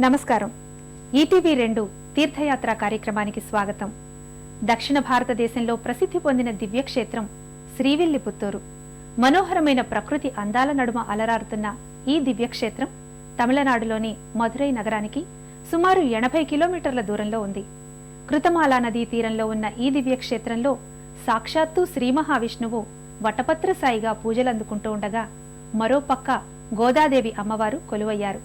నమస్కారం. ఈటీవీ2 తీర్థయాత్ర కార్యక్రమానికి స్వాగతం. దక్షిణ భారతదేశంలో ప్రసిద్ధి పొందిన దివ్యక్షేత్రం శ్రీవిల్లిపుత్తూరు. మనోహరమైన ప్రకృతి అందాల నడుమ అలరారుతున్న ఈ దివ్యక్షేత్రం తమిళనాడులోని మధురై నగరానికి సుమారు 80 కిలోమీటర్ల దూరంలో ఉంది. కృతమాలా నదీ తీరంలో ఉన్న ఈ దివ్యక్షేత్రంలో సాక్షాత్తు శ్రీ మహావిష్ణువు వటపత్ర సాయిగా పూజలందుకుంటూ ఉండగా మరోపక్క గోదాదేవి అమ్మవారు కొలువయ్యారు.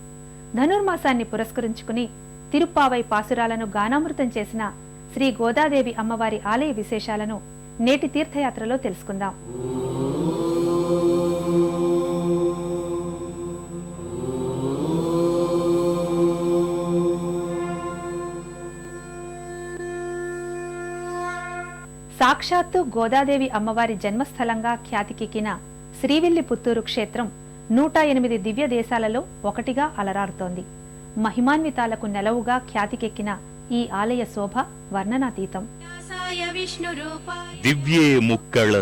ధనుర్మాసాన్ని పురస్కరించుకుని తిరుప్పావై పాసురాలను గానామృతం చేసిన శ్రీ గోదాదేవి అమ్మవారి ఆలయ విశేషాలను నేటి తీర్థయాత్రలో తెలుసుకుందాం. సాక్షాత్తు గోదాదేవి అమ్మవారి జన్మస్థలంగా ఖ్యాతికెక్కిన శ్రీవిల్లిపుత్తూరు క్షేత్రం 108 దివ్య దేశాలలో ఒకటిగా అలరారుతోంది. మహిమాన్వితాలకు నెలవుగా ఖ్యాతికెక్కిన ఈ ఆలయ శోభ వర్ణనాతీతం. దివ్యే ముక్కళ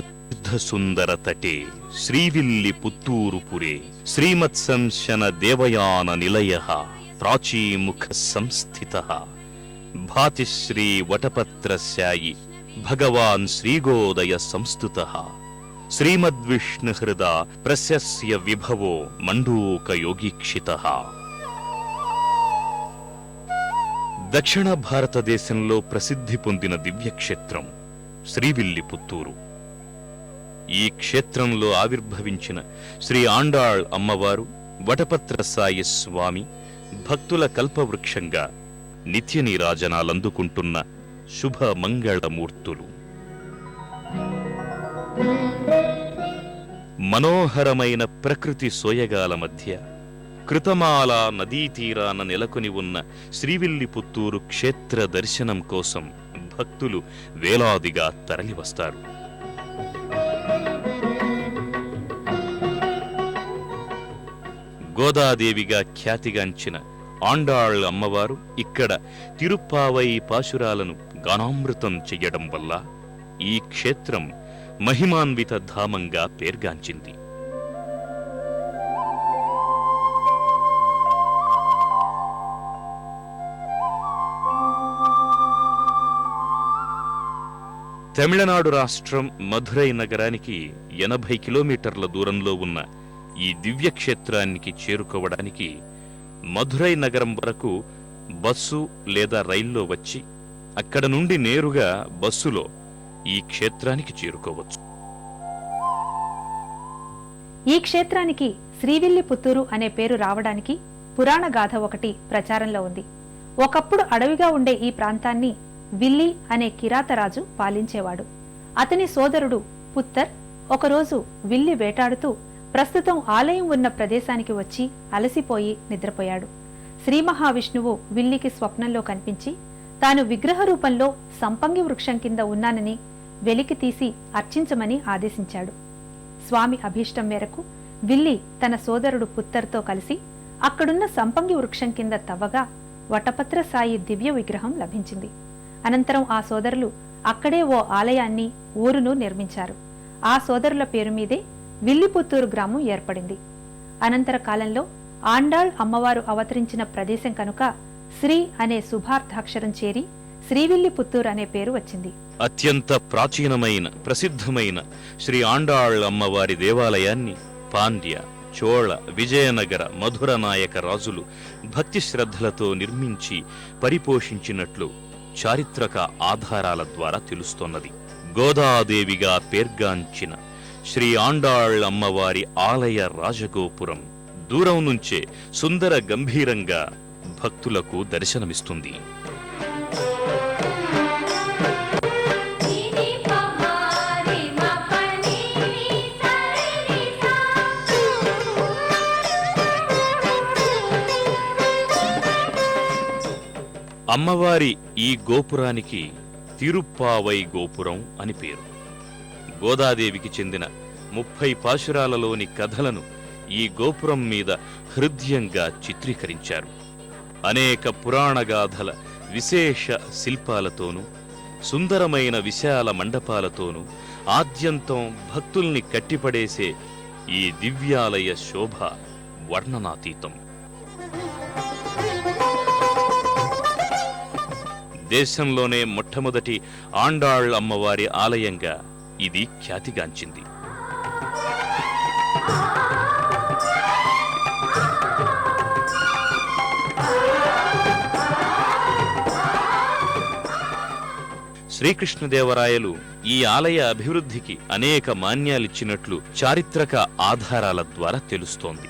సుందర తటే శ్రీవిల్లిపుత్తూరుపురే శ్రీమత్సంశన దేవయాన నిలయః ప్రాచీముఖ సంస్థితః భాతి శ్రీ వటపత్రస్యాయి భగవాన్ శ్రీగోదయ సంస్థుతః శ్రీమద్విష్ణుహృదా ప్రశస్య విభవో మండూక యోగీక్షితః. దక్షిణ భారతదేశంలో ప్రసిద్ధి పొందిన దివ్యక్షేత్రం శ్రీవిల్లిపుత్తూరు. ఈ క్షేత్రంలో ఆవిర్భవించిన శ్రీ ఆండాళ్ అమ్మవారు వటపత్ర సాయి స్వామి భక్తుల కల్పవృక్షంగా నిత్య నీరాజనాలందుకుంటున్న శుభ మంగళమూర్తులు. మనోహరమైన ప్రకృతి సోయగాల మధ్య కృతమాలా నదీ తీరాన నెలకొని ఉన్న శ్రీవిల్లిపుత్తూరు క్షేత్ర దర్శనం కోసం భక్తులు వేలాదిగా తరలివస్తారు. గోదాదేవిగా ఖ్యాతిగాంచిన ఆండాళ్ అమ్మవారు ఇక్కడ తిరుప్పావై పాశురాలను గానామృతం చెయ్యడం వల్ల ఈ క్షేత్రం మహిమాన్విత ధామంగా పేర్గాంచింది. తమిళనాడు రాష్ట్రం మధురై నగరానికి 80 కిలోమీటర్ల దూరంలో ఉన్న ఈ దివ్యక్షేత్రానికి చేరుకోవడానికి మధురై నగరం వరకు బస్సు లేదా రైల్లో వచ్చి అక్కడ నుండి నేరుగా బస్సులో ఈ క్షేత్రానికి చేరుకోవచ్చు. ఈ క్షేత్రానికి శ్రీవిల్లిపుత్తూరు అనే పేరు రావడానికి పురాణ గాథ ఒకటి ప్రచారంలో ఉంది. ఒకప్పుడు అడవిగా ఉండే ఈ ప్రాంతాన్ని విల్లి అనే కిరాతరాజు పాలించేవాడు. అతని సోదరుడు పుత్తర్ ఒకరోజు విల్లి వేటాడుతూ ప్రస్తుతం ఆలయం ఉన్న ప్రదేశానికి వచ్చి అలసిపోయి నిద్రపోయాడు. శ్రీ మహావిష్ణువు విల్లికి స్వప్నంలో కనిపించి తాను విగ్రహ రూపంలో సంపంగి వృక్షం కింద ఉన్నానని వెలికి తీసి అర్చించమని ఆదేశించాడు. స్వామి అభీష్టం మేరకు విల్లి తన సోదరుడు పుత్తర్తో కలిసి అక్కడున్న సంపంగి వృక్షం కింద తవ్వగా వటపత్ర సాయి దివ్య విగ్రహం లభించింది. అనంతరం ఆ సోదరులు అక్కడే ఓ ఆలయాన్ని, ఊరును నిర్మించారు. ఆ సోదరుల పేరు మీదే విల్లిపుత్తూరు గ్రామం ఏర్పడింది. అనంతర కాలంలో ఆండాళ్ అమ్మవారు అవతరించిన ప్రదేశం కనుక శ్రీ అనే శుభార్థాక్షరం చేరి శ్రీవిల్లిపుత్తూరు అనే పేరు వచ్చింది. అత్యంత ప్రాచీనమైన ప్రసిద్ధమైన శ్రీ ఆండాళ్ అమ్మవారి దేవాలయాన్ని పాండ్య, చోళ, విజయనగర, మధుర నాయక రాజులు భక్తి శ్రద్ధలతో నిర్మించి పరిపోషించినట్లు చారిత్రక ఆధారాల ద్వారా తెలుస్తోన్నది. గోదాదేవిగా పేర్గాంచిన శ్రీ ఆండాళ్ అమ్మవారి ఆలయ రాజగోపురం దూరం నుంచే సుందర గంభీరంగా భక్తులకు దర్శనమిస్తుంది. అమ్మవారి ఈ గోపురానికి తిరుప్పావై గోపురం అని పేరు. గోదాదేవికి చెందిన 30 పాశురాలలోని కథలను ఈ గోపురం మీద హృదయంగా చిత్రీకరించారు. అనేక పురాణగాథల విశేష శిల్పాలతోనూ సుందరమైన విశాల మండపాలతోనూ ఆద్యంతం భక్తుల్ని కట్టిపడేసే ఈ దివ్యాలయ శోభ వర్ణనాతీతం. దేశంలోనే మొట్టమొదటి ఆండాళ్ అమ్మవారి ఆలయంగా ఇది ఖ్యాతిగాంచింది. శ్రీకృష్ణదేవరాయలు ఈ ఆలయ అభివృద్ధికి అనేక మాన్యాలిచ్చినట్లు చారిత్రక ఆధారాల ద్వారా తెలుస్తోంది.